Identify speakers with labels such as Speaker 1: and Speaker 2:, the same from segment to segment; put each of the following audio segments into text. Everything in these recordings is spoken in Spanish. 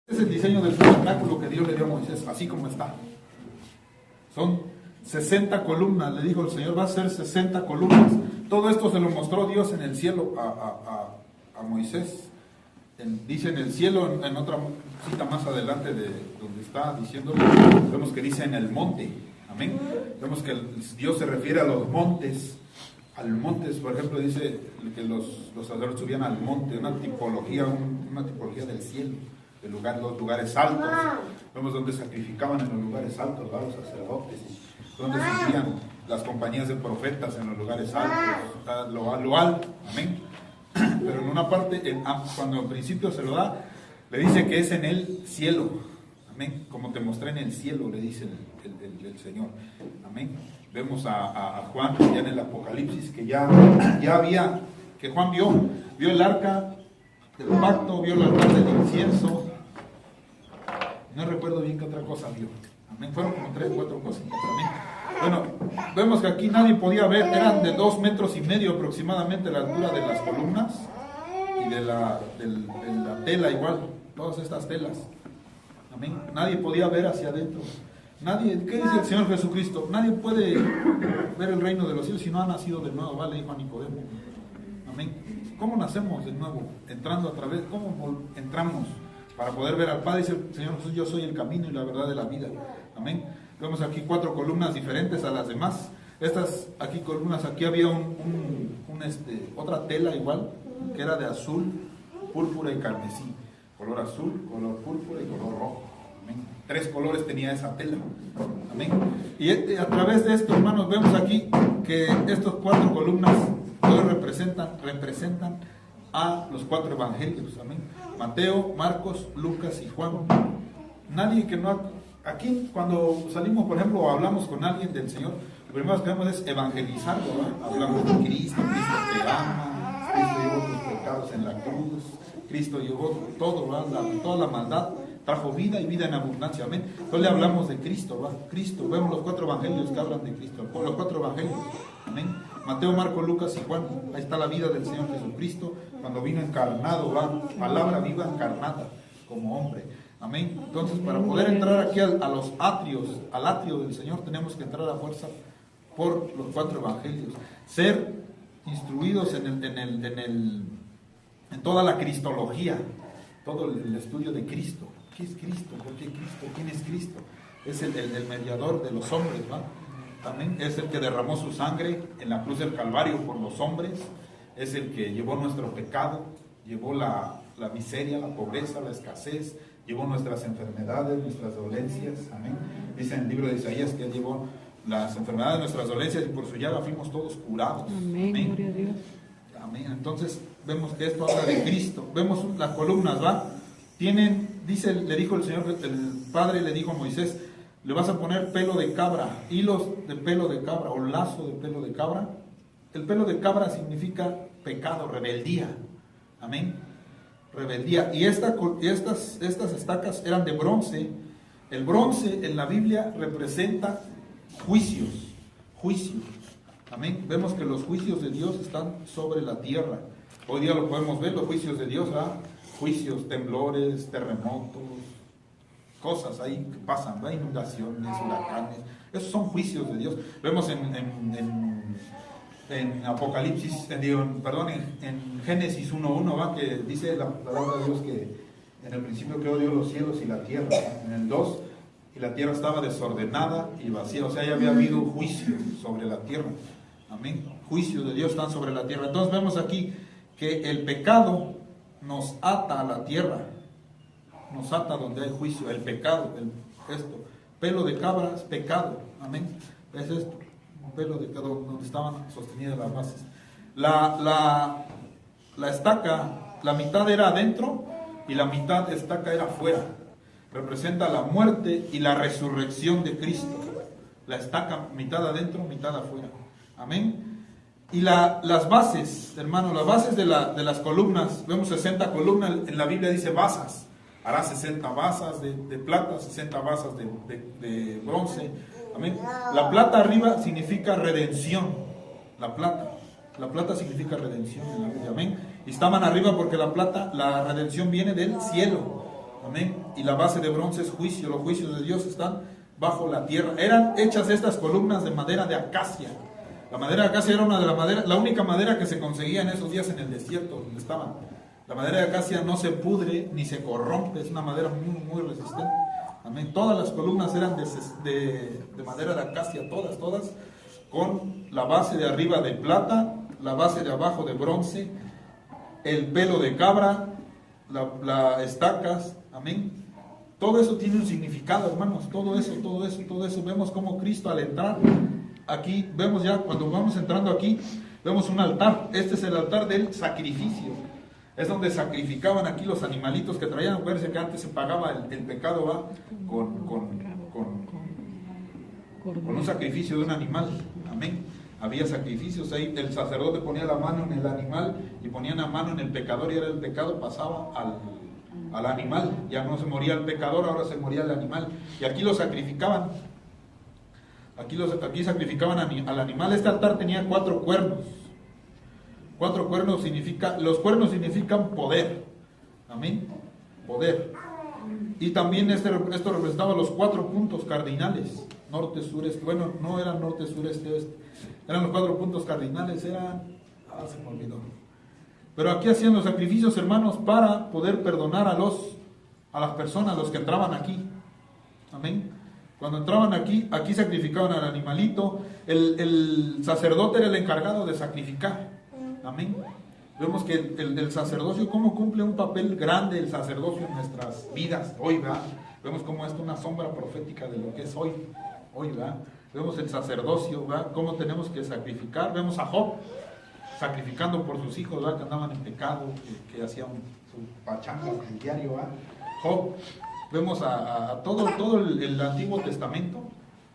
Speaker 1: Es el diseño del tabernáculo que Dios le dio a Moisés, así como está. Son 60 columnas, le dijo el Señor, va a ser 60 columnas. Todo esto se lo mostró Dios en el cielo a Moisés. Dice en el cielo, en otra cita más adelante de donde está diciendo, vemos que dice en el monte. Amén. Vemos que Dios se refiere a los montes. Al monte, por ejemplo, dice que los sacerdotes subían al monte, una tipología del cielo. Los lugares altos, vemos donde sacrificaban en los lugares altos, los sacerdotes, donde subían las compañías de profetas en los lugares altos, lo alto, amén. Pero en una parte, cuando en principio se lo da, le dice que es en el cielo, amén, como te mostré en el cielo, le dice el Señor, amén. Vemos a Juan ya en el Apocalipsis, que ya había, que Juan vio el arca del pacto, vio el altar del incienso. No recuerdo bien qué otra cosa vio. Amén. Fueron como 3 o 4 cositas. Amén. Bueno, vemos que aquí nadie podía ver, eran de 2,5 metros aproximadamente la altura de las columnas y de la tela igual, todas estas telas. Amén. Nadie podía ver hacia adentro. Nadie, ¿qué dice el Señor Jesucristo? Nadie puede ver el reino de los cielos si no ha nacido de nuevo, ¿vale? Dijo a Nicodemo. Amén. ¿Cómo nacemos de nuevo? Entrando a través, ¿cómo entramos? Para poder ver al Padre, dice el Señor Jesús, yo soy el camino y la verdad de la vida. Amén. Vemos aquí 4 columnas diferentes a las demás. Estas aquí columnas, aquí había otra tela igual, que era de azul, púrpura y carmesí. Color azul, color púrpura y color rojo. Amén. 3 colores tenía esa tela. Amén. Y a través de esto, hermanos, vemos aquí que estos 4 columnas todos representan a los 4 evangelios. Amén. Mateo, Marcos, Lucas y Juan. Nadie que no... Aquí cuando salimos, por ejemplo, o hablamos con alguien del Señor, lo primero que hacemos es evangelizarlo, ¿verdad? Hablamos de Cristo te ama, Cristo llevó tus pecados en la cruz, Cristo llevó todo, ¿verdad? Toda la maldad, trajo vida y vida en abundancia, amén. Entonces le hablamos de Cristo, ¿verdad? Cristo, vemos los 4 evangelios que hablan de Cristo, los 4 evangelios, amén. Mateo, Marcos, Lucas y Juan, ahí está la vida del Señor Jesucristo, cuando vino encarnado, ¿verdad? Palabra viva encarnada como hombre. Amén. Entonces, para poder entrar aquí a los atrios, al atrio del Señor, tenemos que entrar a fuerza por los 4 evangelios. Ser instruidos en toda la cristología, todo el estudio de Cristo. ¿Qué es Cristo? ¿Por qué Cristo? ¿Quién es Cristo? Es el mediador de los hombres, ¿va? Amén. Es el que derramó su sangre en la cruz del Calvario por los hombres. Es el que llevó nuestro pecado, llevó la miseria, la pobreza, la escasez, llevó nuestras enfermedades, nuestras dolencias, amén. Dice en el libro de Isaías que Él llevó las enfermedades, nuestras dolencias, y por su llaga fuimos todos curados.
Speaker 2: Amén, amén. Gloria a Dios.
Speaker 1: Amén. Entonces vemos que esto habla de Cristo. Vemos las columnas, ¿va? Le dijo el Señor, el Padre le dijo a Moisés, le vas a poner pelo de cabra, hilos de pelo de cabra o lazo de pelo de cabra. El pelo de cabra significa pecado, rebeldía. Amén. Rebeldía. Y estas estacas eran de bronce. El bronce en la Biblia representa juicios. Amén. Vemos que los juicios de Dios están sobre la tierra. Hoy día lo podemos ver, los juicios de Dios, ¿verdad? Juicios, temblores, terremotos, cosas ahí que pasan, ¿verdad? Inundaciones, huracanes. Esos son juicios de Dios. Vemos en Apocalipsis, en Génesis 1:1, ¿va? Que dice la palabra de Dios que en el principio creó Dios los cielos y la tierra. En el 2, y la tierra estaba desordenada y vacía, o sea, ya había habido juicio sobre la tierra. Amén. Juicios de Dios están sobre la tierra. Entonces vemos aquí que el pecado nos ata a la tierra, nos ata donde hay juicio, el pecado, esto. Pelo de cabra es pecado, amén. Es esto. Pelo de cada donde estaban sostenidas las bases. La estaca, la mitad era adentro y la mitad de estaca era afuera. Representa la muerte y la resurrección de Cristo. La estaca, mitad adentro, mitad afuera. Amén. Y las bases, hermanos, las bases de las columnas, vemos 60 columnas, en la Biblia dice basas. Hará 60 basas de plata, 60 basas de bronce. Amén. La plata arriba significa redención. La plata significa redención en la Biblia. Amén. Y estaban arriba porque la redención viene del cielo. Amén. Y la base de bronce es juicio. Los juicios de Dios están bajo la tierra. Eran hechas estas columnas de madera de acacia. La madera de acacia era la única madera que se conseguía en esos días en el desierto donde estaban. La madera de acacia no se pudre ni se corrompe, es una madera muy, muy resistente. Amén. Todas las columnas eran de madera de acacia, todas, con la base de arriba de plata, la base de abajo de bronce, el pelo de cabra, las estacas, amén. Todo eso tiene un significado, hermanos, todo eso. Vemos cómo Cristo al entrar aquí, vemos ya, cuando vamos entrando aquí, vemos un altar. Este es el altar del sacrificio. Es donde sacrificaban aquí los animalitos que traían. Acuérdense que antes se pagaba el pecado, ¿va? Con un sacrificio de un animal. Amén. Había sacrificios ahí. El sacerdote ponía la mano en el animal y ponía la mano en el pecador, y era el pecado, pasaba al animal. Ya no se moría el pecador, ahora se moría el animal. Y aquí lo sacrificaban. Aquí sacrificaban al animal. Este altar tenía 4 cuernos. 4 cuernos los cuernos significan poder. Amén. Poder. Y también esto representaba los 4 puntos cardinales. Norte, sur, este. Bueno, no eran norte, sur, este, oeste. Eran los 4 puntos cardinales. Se me olvidó. Pero aquí hacían los sacrificios, hermanos, para poder perdonar a las personas, los que entraban aquí. Amén. Cuando entraban aquí sacrificaban al animalito. El sacerdote era el encargado de sacrificar. Amén. Vemos que el sacerdocio, cómo cumple un papel grande el sacerdocio en nuestras vidas hoy, ¿verdad? Vemos cómo esto es una sombra profética de lo que es hoy, ¿verdad? Vemos el sacerdocio, ¿verdad? Cómo tenemos que sacrificar. Vemos a Job sacrificando por sus hijos, ¿verdad? Que andaban en pecado, que hacían su pachanga en diario, ¿verdad? Job. Vemos a todo el Antiguo Testamento.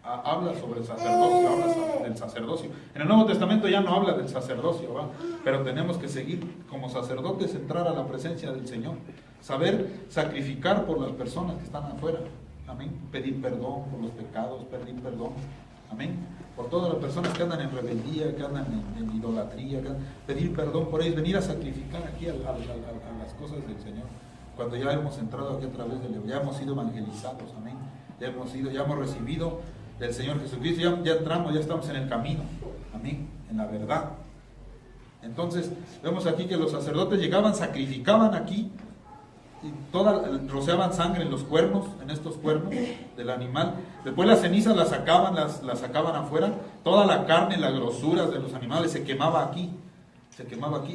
Speaker 1: Habla sobre el sacerdocio, habla del sacerdocio. En el Nuevo Testamento ya no habla del sacerdocio, ¿va? Pero tenemos que seguir como sacerdotes, entrar a la presencia del Señor, saber sacrificar por las personas que están afuera, amén. Pedir perdón por los pecados, pedir perdón, amén. Por todas las personas que andan en rebeldía, que andan en idolatría, pedir perdón por ellos, venir a sacrificar aquí a las cosas del Señor. Cuando ya hemos entrado aquí a través de ya hemos sido evangelizados, amén. Ya hemos recibido del Señor Jesucristo, ya entramos, ya estamos en el camino, amén, en la verdad. Entonces, vemos aquí que los sacerdotes llegaban, sacrificaban aquí, y rociaban sangre en los cuernos, en estos cuernos del animal. Después las cenizas las sacaban afuera, toda la carne, las grosuras de los animales se quemaba aquí.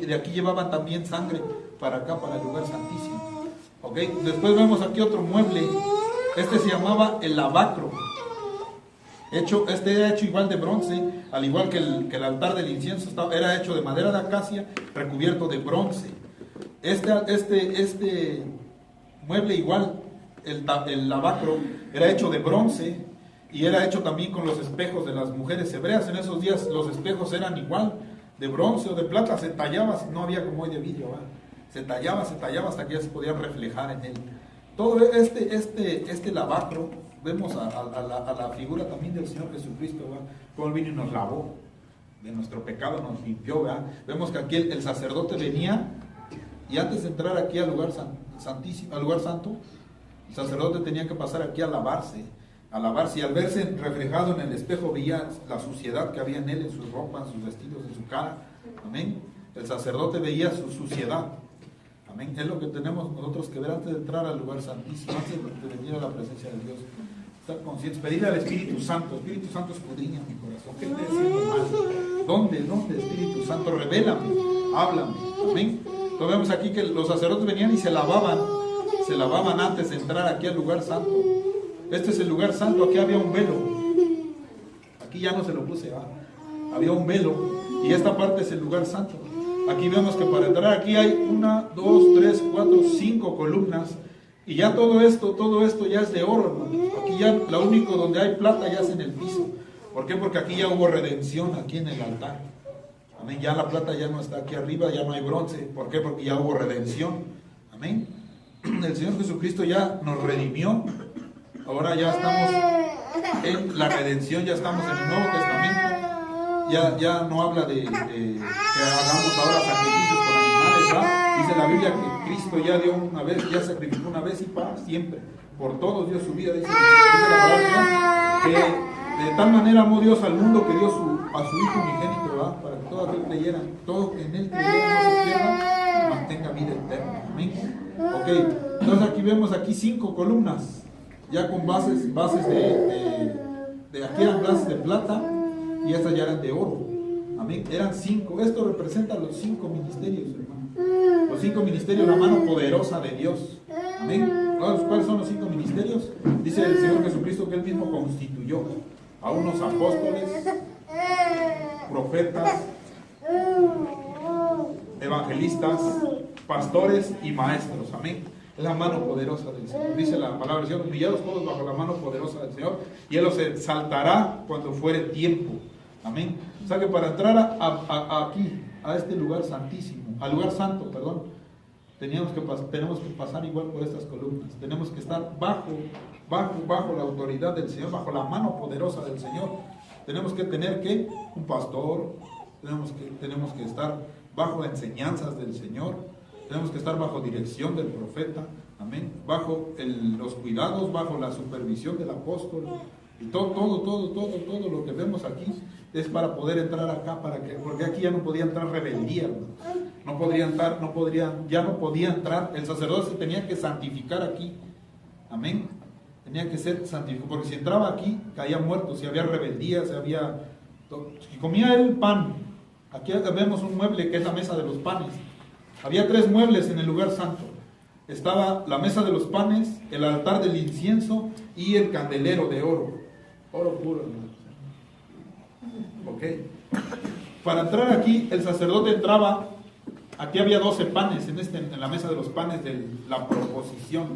Speaker 1: De aquí llevaban también sangre para acá, para el lugar santísimo. ¿Okay? Después vemos aquí otro mueble, este se llamaba el lavacro. Este era hecho igual de bronce, al igual que el altar del incienso era hecho de madera de acacia, recubierto de bronce. Este mueble igual, el lavacro, era hecho de bronce y era hecho también con los espejos de las mujeres hebreas. En esos días los espejos eran igual, de bronce o de plata, se tallaba, no había como hoy de vidrio, ¿va? Se tallaba hasta que ya se podían reflejar en él. Todo este lavacro, vemos a la figura también del Señor Jesucristo, ¿verdad? Como Él vino y nos lavó de nuestro pecado, nos limpió, ¿verdad? Vemos que aquí el sacerdote venía y antes de entrar aquí al lugar santísimo, al lugar santo, el sacerdote tenía que pasar aquí a lavarse, y al verse reflejado en el espejo veía la suciedad que había en él, en sus ropas, en sus vestidos, en su cara, amén. El sacerdote veía su suciedad. Amén. Es lo que tenemos nosotros que ver antes de entrar al lugar santísimo, antes de venir a la presencia de Dios. Estar conscientes, pedir al Espíritu Santo, escudriña mi corazón. ¿Qué estoy haciendo mal? ¿Dónde, Espíritu Santo? Revélame, háblame. Amén. Entonces vemos aquí que los sacerdotes venían y se lavaban antes de entrar aquí al lugar santo. Este es el lugar santo, aquí había un velo. Aquí ya no se lo puse, ¿va? Había un velo y esta parte es el lugar santo. Aquí vemos que para entrar aquí hay 1, 2, 3, 4, 5 columnas. Y ya todo esto ya es de oro, hermano. Aquí ya lo único donde hay plata ya es en el piso. ¿Por qué? Porque aquí ya hubo redención aquí en el altar. Amén. Ya la plata ya no está aquí arriba, ya no hay bronce. ¿Por qué? Porque ya hubo redención. Amén. El Señor Jesucristo ya nos redimió. Ahora ya estamos en la redención, ya estamos en el Nuevo Testamento. ya no habla de que hagamos ahora sacrificios con animales, ¿verdad? Dice la Biblia que Cristo ya dio una vez, ya sacrificó una vez y para siempre. Por todos dio su vida, dice la palabra, que de tal manera amó Dios al mundo que dio a su Hijo unigénito, ¿verdad? Para que todo aquel creyera, todo en él creyera no se pierda y mantenga vida eterna. Amén. Ok, entonces aquí vemos 5 columnas, ya con bases de aquí eran bases de plata y estas ya eran de oro. Amén. Eran 5. Esto representa los 5 ministerios, hermano. Los 5 ministerios, la mano poderosa de Dios. Amén. ¿Cuáles son los 5 ministerios? Dice el Señor Jesucristo que Él mismo constituyó a unos apóstoles, profetas, evangelistas, pastores y maestros. Amén. Es la mano poderosa del Señor. Dice la palabra del Señor, humillados todos bajo la mano poderosa del Señor, y Él los exaltará cuando fuere tiempo. Amén. O sea que para entrar aquí, a este lugar santísimo, al lugar santo, perdón, tenemos que pasar igual por estas columnas. Tenemos que estar bajo la autoridad del Señor, bajo la mano poderosa del Señor. Tenemos que tener un pastor, tenemos que estar bajo enseñanzas del Señor, tenemos que estar bajo dirección del profeta, amén, bajo los cuidados, bajo la supervisión del apóstol. Y todo lo que vemos aquí es para poder entrar acá, porque aquí ya no podía entrar rebeldía, ya no podía entrar, el sacerdote se tenía que santificar aquí, amén, tenía que ser santificado, porque si entraba aquí caía muerto, si había rebeldía, si comía el pan. Aquí vemos un mueble que es la mesa de los panes. Había 3 muebles en el lugar santo. Estaba la mesa de los panes, el altar del incienso y el candelero de oro. Oro puro, hermano. Ok. Para entrar aquí, el sacerdote entraba. Aquí había 12 panes en la mesa de los panes de la proposición.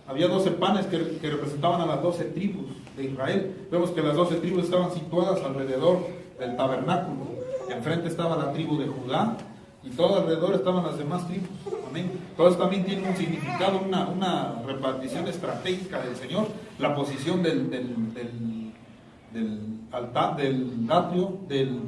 Speaker 1: Había 12 panes que representaban a las 12 tribus de Israel. Vemos que las 12 tribus estaban situadas alrededor del tabernáculo. Enfrente estaba la tribu de Judá y todo alrededor estaban las demás tribus. Amén. Todo esto también tiene un significado, una repartición estratégica del Señor. La posición del altar, del atrio, del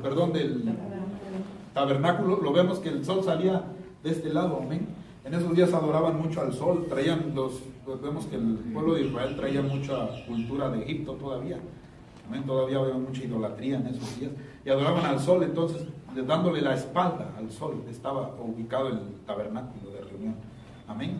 Speaker 1: tabernáculo. Lo vemos que el sol salía de este lado. Amén. En esos días adoraban mucho al sol. Vemos que el pueblo de Israel traía mucha cultura de Egipto todavía. Amén. Todavía había mucha idolatría en esos días. Y adoraban al sol, entonces, dándole la espalda al sol, estaba ubicado el tabernáculo de reunión. Amén.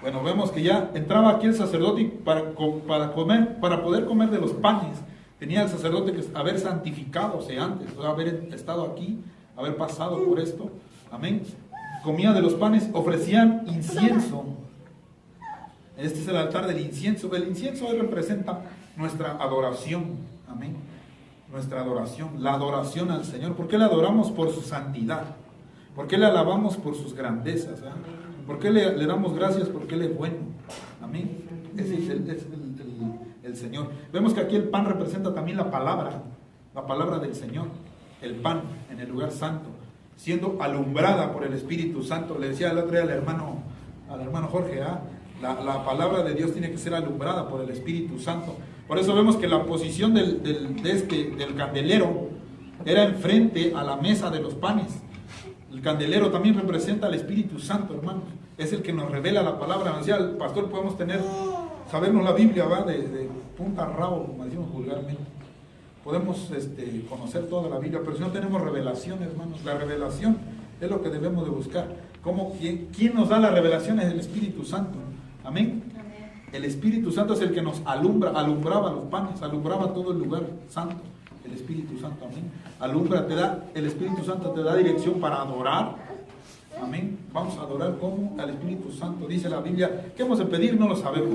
Speaker 1: Bueno, vemos que ya entraba aquí el sacerdote para poder comer de los panes. Tenía el sacerdote que haber santificadose antes, haber estado aquí, haber pasado por esto. Amén. Comía de los panes, ofrecían incienso. Este es el altar del incienso. El incienso representa nuestra adoración. Amén. Nuestra adoración, la adoración al Señor. ¿Por qué le adoramos? Por su santidad. ¿Por qué le alabamos? Por sus grandezas. ¿Por qué le damos gracias? Porque Él es bueno. Amén. Ese es el Señor. Vemos que aquí el pan representa también la palabra del Señor. El pan en el lugar santo, siendo alumbrada por el Espíritu Santo. Le decía el otro día al hermano Jorge, la palabra de Dios tiene que ser alumbrada por el Espíritu Santo. Por eso vemos que la posición del candelero era enfrente a la mesa de los panes. El candelero también representa al Espíritu Santo, hermanos. Es el que nos revela la palabra. Nos decía el pastor, podemos sabernos la Biblia, ¿va? De punta a rabo, como decimos vulgarmente. Podemos conocer toda la Biblia, pero si no tenemos revelación, hermanos, la revelación es lo que debemos de buscar. ¿Quién nos da la revelación? Es el Espíritu Santo. Amén. El Espíritu Santo es el que nos alumbraba los panes, alumbraba todo el lugar santo. El Espíritu Santo, amén. El Espíritu Santo te da dirección para adorar. Amén. Vamos a adorar como al Espíritu Santo. Dice la Biblia, ¿qué hemos de pedir? No lo sabemos.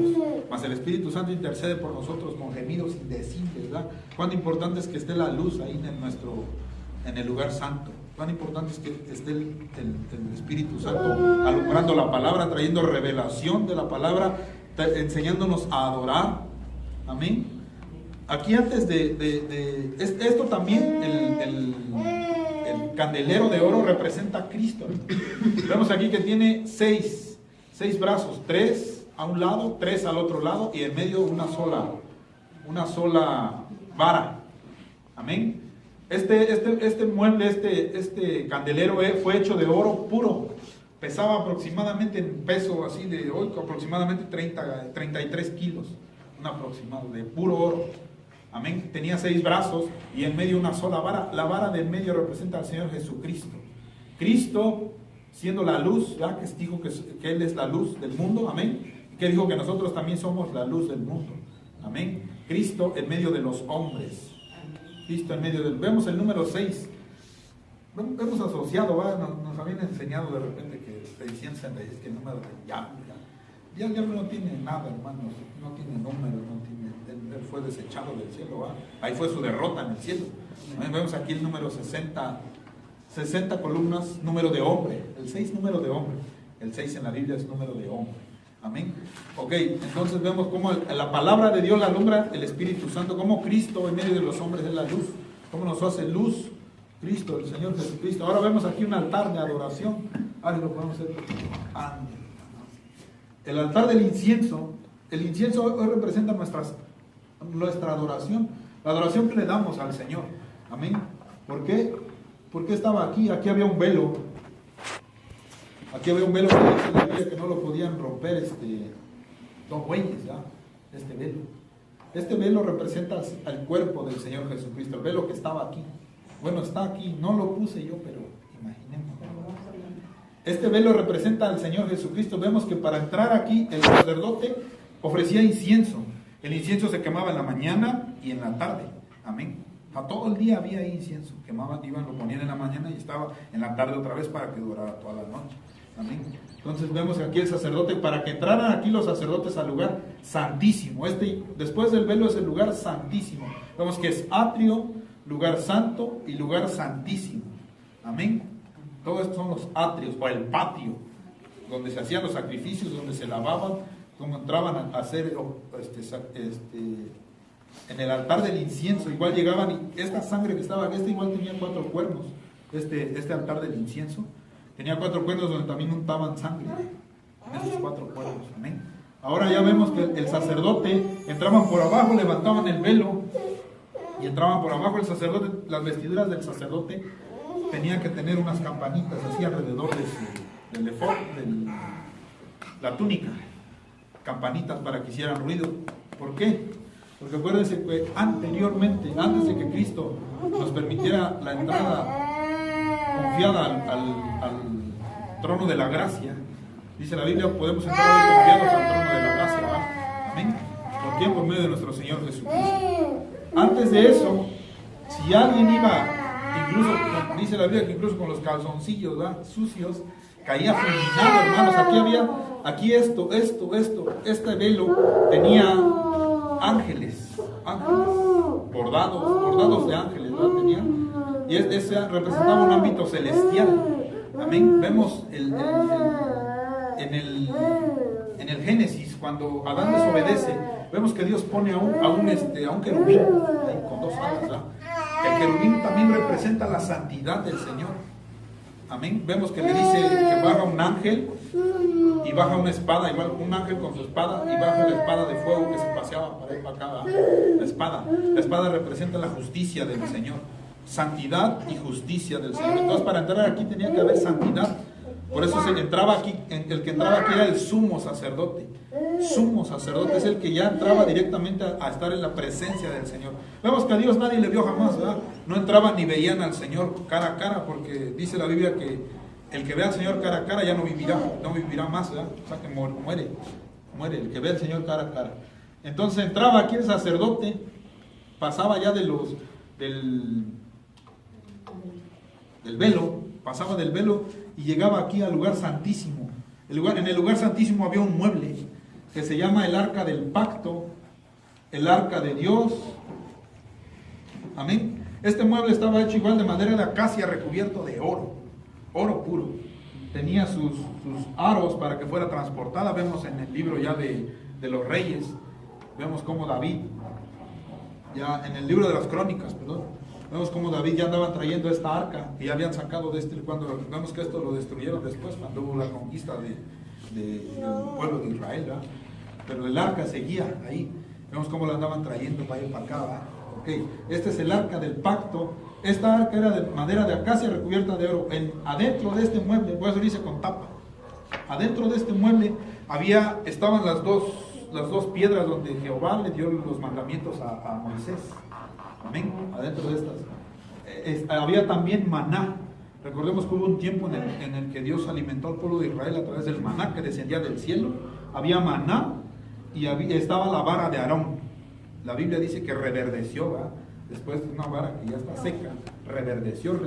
Speaker 1: Mas el Espíritu Santo intercede por nosotros con gemidos indecibles, ¿verdad? Cuán importante es que esté la luz ahí en el lugar santo. Cuán importante es que esté el Espíritu Santo alumbrando la palabra, trayendo revelación de la palabra, enseñándonos a adorar. Amén. Aquí antes esto también, el candelero de oro representa a Cristo. Vemos aquí que tiene seis brazos, 3 a un lado, 3 al otro lado, y en medio una sola vara. Amén. Este mueble, este candelero fue hecho de oro puro. Pesaba aproximadamente en peso así de hoy, aproximadamente 33 kilos. Un aproximado de puro oro. Amén. Tenía 6 brazos y en medio una sola vara. La vara del medio representa al Señor Jesucristo. Cristo, siendo la luz, ¿ya? Que dijo que Él es la luz del mundo. Amén. Y que dijo que nosotros también somos la luz del mundo. Amén. Cristo en medio de los hombres. Cristo en medio del... Vemos el número 6. Hemos asociado, nos habían enseñado de repente que 666, que el número del diablo. Ya el diablo no tiene nada, hermanos. No tiene números, no tiene... Él fue desechado del cielo. Ahí fue su derrota en el cielo. Vemos aquí el número 60 columnas, número de hombre. El 6, número de hombre. El 6 en la Biblia es número de hombre. Amén. Ok, entonces vemos cómo la palabra de Dios la alumbra el Espíritu Santo, cómo Cristo en medio de los hombres es la luz, cómo nos hace luz Cristo, el Señor Jesucristo. Ahora vemos aquí un altar de adoración. Ahora lo podemos hacer. El altar del incienso. El incienso hoy representa nuestra adoración, la adoración que le damos al Señor. Amén. ¿Por qué? Porque estaba aquí. Aquí había un velo. Aquí había un velo que dice la Biblia que no lo podían romper 2 bueyes, ¿ya? Este velo representa al cuerpo del Señor Jesucristo, el velo que estaba aquí. Bueno, está aquí, no lo puse yo, pero imaginemos. Este velo representa al Señor Jesucristo. Vemos que para entrar aquí el sacerdote ofrecía incienso. El incienso se quemaba en la mañana y en la tarde. Amén. A todo el día había incienso. Quemaban, lo ponían en la mañana y estaba en la tarde otra vez para que durara toda la noche. Amén. Entonces vemos aquí el sacerdote, para que entraran aquí los sacerdotes al lugar santísimo. Después del velo es el lugar santísimo. Vemos que es atrio, lugar santo y lugar santísimo. Amén. Todos estos son los atrios o el patio, donde se hacían los sacrificios, donde se lavaban, como entraban a hacer en el altar del incienso. Igual llegaban y esta sangre que estaba aquí, igual tenía 4 cuernos. Este altar del incienso tenía 4 cuernos donde también untaban sangre en esos 4 cuernos. Amén. Ahora ya vemos que el sacerdote entraban por abajo, levantaban el velo y entraban por abajo. El sacerdote, las vestiduras del sacerdote tenían que tener unas campanitas así alrededor del efod, de la túnica, campanitas para que hicieran ruido. ¿Por qué? Porque acuérdense que anteriormente, antes de que Cristo nos permitiera la entrada confiada al trono de la gracia, dice la Biblia, podemos entrar hoy confiados al trono de la gracia, ¿verdad? Amén. ¿Por qué? Por medio de nuestro Señor Jesucristo. Antes de eso, si alguien iba, incluso dice la Biblia que incluso con los calzoncillos, ¿verdad?, sucios, caía fulminado, hermanos. Este velo tenía ángeles bordados de ángeles, ¿verdad? Tenía, y ese representaba un ámbito celestial. Amén. Vemos en el Génesis, cuando Adán desobedece, vemos que Dios pone a un querubín ahí, con 2 alas, ¿verdad? El querubín también representa la santidad del Señor. Amén. Vemos que le dice que baja un ángel y baja una espada, igual un ángel con su espada, y baja la espada de fuego que se paseaba para ir para acá. La espada representa la justicia del Señor, santidad y justicia del Señor. Entonces, para entrar aquí tenía que haber santidad. Por eso el que entraba aquí era el sumo sacerdote. Sumo sacerdote es el que ya entraba directamente a estar en la presencia del Señor. Vemos que a Dios nadie le vio jamás, ¿verdad? No entraban ni veían al Señor cara a cara, porque dice la Biblia que el que ve al Señor cara a cara ya no vivirá más, ¿verdad? O sea que muere el que ve al Señor cara a cara. Entonces entraba aquí el sacerdote, pasaba ya del velo, pasaba del velo y llegaba aquí al lugar santísimo. En el lugar santísimo había un mueble que se llama el arca del pacto, el arca de Dios. Amén. Este mueble estaba hecho igual de madera de acacia, recubierto de oro puro. Tenía sus aros para que fuera transportada. Vemos en el libro ya de los reyes, vemos cómo David, ya en el libro de las crónicas, vemos cómo David ya andaban trayendo esta arca que ya habían sacado cuando vemos que esto lo destruyeron después, cuando hubo la conquista del pueblo de Israel, ¿verdad? Pero el arca seguía ahí. Vemos cómo la andaban trayendo para ir para acá, ¿verdad? Ok, este es el arca del pacto. Esta arca era de madera de acacia recubierta de oro. Adentro de este mueble, por eso dice con tapa. Adentro de este mueble estaban las dos piedras donde Jehová le dio los mandamientos a Moisés. Amén. Adentro de estas. Había también maná. Recordemos que hubo un tiempo en el que Dios alimentó al pueblo de Israel a través del maná que descendía del cielo. Había maná y estaba la vara de Aarón. La Biblia dice que reverdeció, ¿verdad? Después de una vara que ya está seca, reverdeció,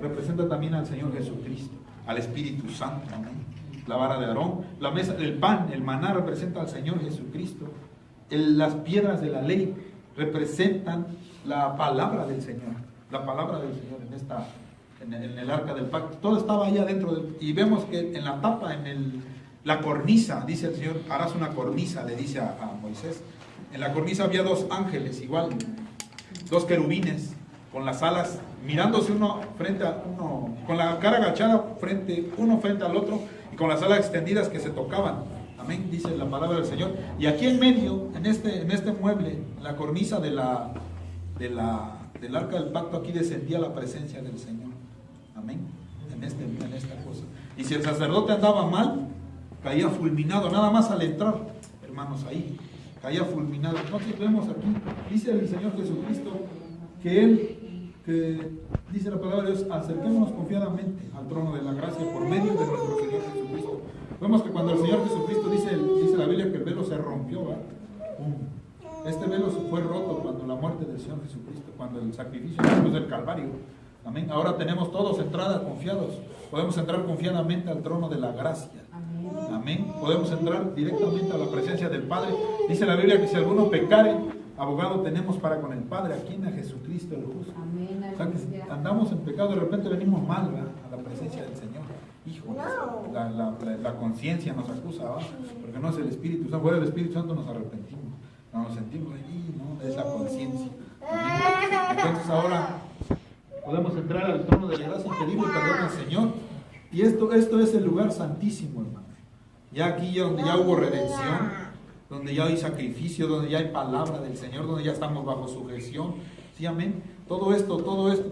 Speaker 1: representa también al Señor Jesucristo, al Espíritu Santo. Amén. La vara de Aarón, la mesa, el pan, el maná representa al Señor Jesucristo. Las piedras de la ley representan la palabra del Señor, la palabra del Señor en el arca del pacto. Todo estaba ahí adentro y vemos que en la tapa, la cornisa, dice el Señor, harás una cornisa, le dice a Moisés. En la cornisa había dos ángeles igual, dos querubines con las alas mirándose uno frente a uno, con la cara agachada uno frente al otro y con las alas extendidas que se tocaban. Amén, dice la palabra del Señor. Y aquí en medio, en este mueble, en la cornisa del arca del pacto, aquí descendía la presencia del Señor. Amén, en esta cosa. Y si el sacerdote andaba mal, caía fulminado, nada más al entrar, hermanos, ahí caía fulminado. Entonces vemos aquí, dice el Señor Jesucristo, que dice la palabra de Dios, acerquémonos confiadamente al trono de la gracia por medio de nuestro Señor Jesucristo. Vemos que cuando el Señor Jesucristo dice la Biblia que el velo se rompió, ¿verdad? Este velo fue roto cuando la muerte del Señor Jesucristo, cuando el sacrificio después del Calvario. Amén. Ahora tenemos todos entrada confiados. Podemos entrar confiadamente al trono de la gracia. Amén. Podemos entrar directamente a la presencia del Padre. Dice la Biblia que si alguno pecare, abogado tenemos para con el Padre, aquí en Jesucristo el justo. Amén. O sea que si andamos en pecado, de repente venimos mal, ¿verdad? A la presencia del Señor. Hijo, la conciencia nos acusa, ¿verdad? Porque no es el Espíritu Santo. Fuera del Espíritu Santo nos arrepentimos. No nos sentimos allí, ¿no? Es la conciencia. Entonces ahora podemos entrar al trono de la gracia y pedirle perdón al Señor. Y esto es el lugar santísimo, hermano. Ya aquí donde ya hubo redención, donde ya hay sacrificio, donde ya hay palabra del Señor, donde ya estamos bajo sujeción. Sí, amén. Todo esto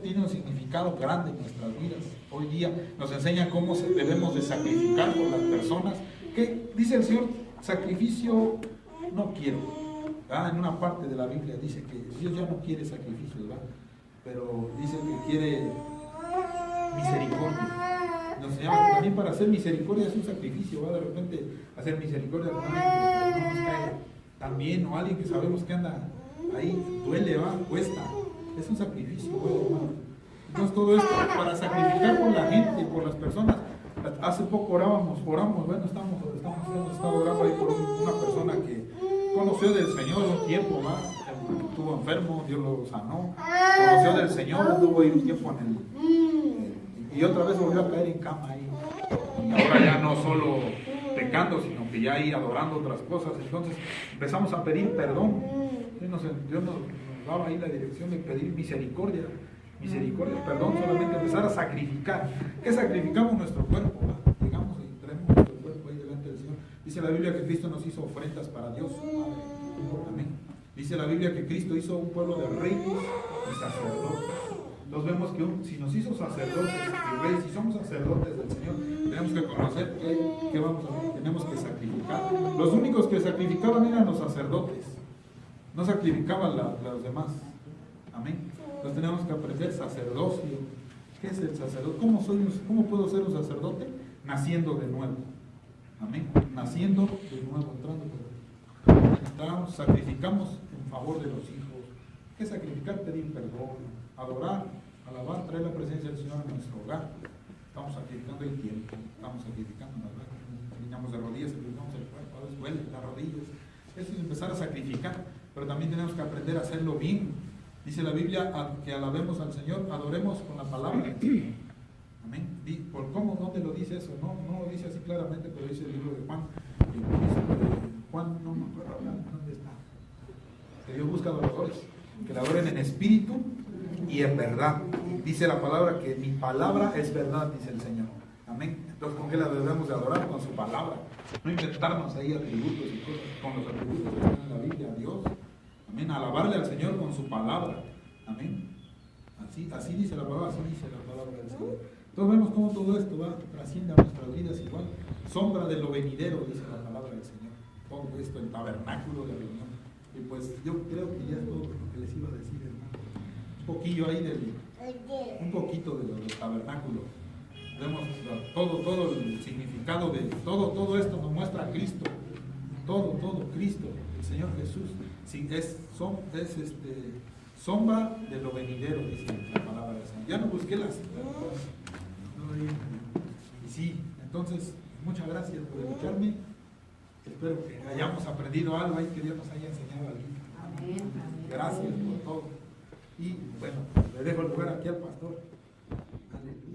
Speaker 1: tiene un significado grande en nuestras vidas. Hoy día nos enseña cómo debemos de sacrificar por las personas. Que dice el Señor, sacrificio no quiero. En una parte de la Biblia dice que Dios ya no quiere sacrificios, ¿verdad? Pero dice que quiere misericordia. Nos enseñaba que también para hacer misericordia es un sacrificio, ¿va? De repente hacer misericordia con alguien que no nos cae tan bien, o alguien que sabemos que anda ahí, duele, ¿va? Cuesta, es un sacrificio, hermano. Entonces todo esto para sacrificar por la gente, por las personas. Hace poco oramos, bueno, estamos orando ahí por una persona que conoció del Señor un tiempo, ¿va? Estuvo enfermo, Dios lo sanó, conoció del Señor, estuvo ahí un tiempo y otra vez volvió a caer en cama ahí. Y ahora ya no solo pecando, sino que ya ahí adorando otras cosas. Entonces empezamos a pedir perdón. Dios nos daba ahí la dirección de pedir misericordia, perdón, solamente empezar a sacrificar. ¿Qué sacrificamos? Nuestro cuerpo, ¿va? Llegamos y traemos nuestro cuerpo ahí delante del Señor. Dice la Biblia que Cristo nos hizo ofrendas para Dios. Amén. Dice la Biblia que Cristo hizo un pueblo de reyes y sacerdotes. Entonces vemos que si nos hizo sacerdotes y reyes, si somos sacerdotes del Señor, tenemos que conocer qué vamos a hacer, tenemos que sacrificar. Los únicos que sacrificaban eran los sacerdotes, no sacrificaban los demás. Amén. Entonces tenemos que aprender sacerdocio. ¿Qué es el sacerdote? ¿Cómo puedo ser un sacerdote? Naciendo de nuevo. Amén. Naciendo de nuevo, sacrificamos en favor de los hijos. ¿Qué es sacrificar? Pedir perdón, adorar, alabar, traer la presencia del Señor en nuestro hogar. Estamos sacrificando el tiempo, estamos sacrificando las lágrimas, caminamos de rodillas, sacrificamos el cuerpo, a veces duele las rodillas. Eso es empezar a sacrificar, pero también tenemos que aprender a hacerlo bien. Dice la Biblia que alabemos al Señor, adoremos con la palabra del Señor. Amén. ¿Dónde lo dice eso? No lo dice así claramente, pero dice el libro de Juan. Juan, no me acuerdo dónde está. Que Dios busca adoradores, que la adoren en espíritu y en verdad. Dice la palabra que mi palabra es verdad, dice el Señor. Amén. Entonces, ¿con qué la debemos de adorar? Con su palabra. No inventarnos ahí atributos y cosas con los atributos que están en la Biblia a Dios. Amén. Amén. Alabarle al Señor con su palabra. Amén. Así dice la palabra, así dice la palabra del Señor. Entonces vemos cómo todo esto trasciende a nuestras vidas igual. Sombra de lo venidero, dice la palabra del Señor. Todo esto, el tabernáculo de reunión. Y pues yo creo que ya es todo lo que les iba a decir, hermano. Un poquillo ahí un poquito del tabernáculo. Vemos todo el significado de todo esto nos muestra a Cristo. Todo, Cristo, el Señor Jesús. Sí, es sombra de lo venidero, dice la palabra del Señor. Ya no busqué las. Y sí, entonces, muchas gracias por escucharme. Espero que hayamos aprendido algo ahí, que Dios nos haya enseñado algo.
Speaker 2: Amén.
Speaker 1: Gracias por todo. Y bueno, le dejo el lugar aquí al pastor. Aleluya.